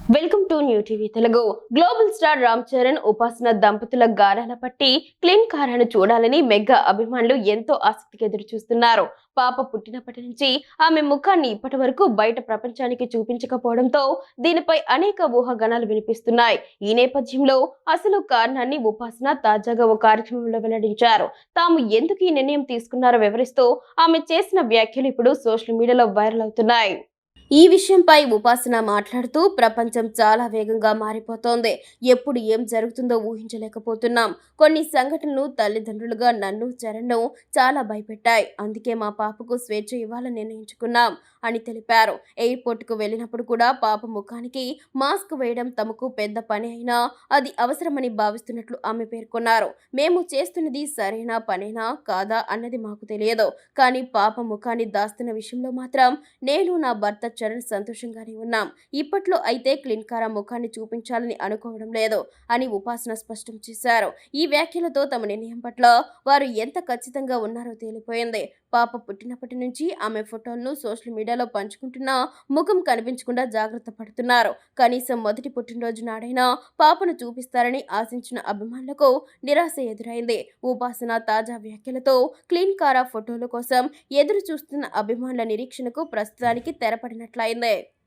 Welcome to new TV Telugu. Global star Ram Charan ఉపాసన దంపతుల గారాల పట్టి క్లీన్ కారాను చూడాలని మెగా అభిమానులు ఎంతో ఆసక్తిగా ఎదురు చూస్తున్నారు. పాప పుట్టినప్పటి నుంచి ఆమె ముఖాన్ని ఇప్పటి వరకు బయట ప్రపంచానికి చూపించకపోవడంతో దీనిపై అనేక ఊహాగానాలు వినిపిస్తున్నాయి. ఈ నేపథ్యంలో అసలు కారణాన్ని ఉపాసన తాజాగా ఓ కార్యక్రమంలో వెల్లడించారు. తాము ఎందుకు ఈ నిర్ణయం తీసుకున్నారో వివరిస్తూ ఆమె చేసిన వ్యాఖ్యలు ఇప్పుడు సోషల్ మీడియాలో వైరల్ అవుతున్నాయి. ఈ విషయంపై ఉపాసన మాట్లాడుతూ ప్రపంచం చాలా వేగంగా మారిపోతోంది. ఎప్పుడు ఏం జరుగుతుందో ఊహించలేకపోతున్నాం. కొన్ని సంఘటనలు తల్లిదండ్రులుగా నన్ను చరణ్ను చాలా భయపెట్టాయి. అందుకే మా పాపకు స్వేచ్ఛ ఇవ్వాలని నిర్ణయించుకున్నాం అని తెలిపారు. ఎయిర్పోర్ట్కు వెళ్ళినప్పుడు కూడా పాప ముఖానికి మాస్క్ వేయడం తమకు పెద్ద పని అయినా అది అవసరమని భావిస్తున్నట్లు ఆమె పేర్కొన్నారు. మేము చేస్తున్నది సరైన పనేనా కాదా అన్నది మాకు తెలియదు. కానీ పాప ముఖాన్ని దాస్తున్న విషయంలో మాత్రం నేను నా భర్త చరణ్ సంతోషంగానే ఉన్నాం. ఇప్పట్లో అయితే క్లీన్ కారా ముఖాన్ని చూపించాలని అనుకోవడం లేదు అని ఉపాసన స్పష్టం చేశారు. ఈ వ్యాఖ్యలతో తమ నిర్ణయం పట్ల వారు ఎంత ఖచ్చితంగా ఉన్నారో తేలిపోయింది. పాప పుట్టినప్పటి నుంచి ఆమె ఫోటోలను సోషల్ మీడియాలో పంచుకుంటున్నా ముఖం కనిపించకుండా జాగ్రత్త పడుతున్నారు. కనీసం మొదటి పుట్టినరోజు నాడైనా పాపను చూపిస్తారని ఆశించిన అభిమానులకు నిరాశ ఎదురైంది. ఉపాసన తాజా వ్యాఖ్యలతో క్లీన్ కారా ఫోటోల కోసం ఎదురు చూస్తున్న అభిమానుల నిరీక్షణకు ప్రస్తుతానికి తెరపడినట్లయింది.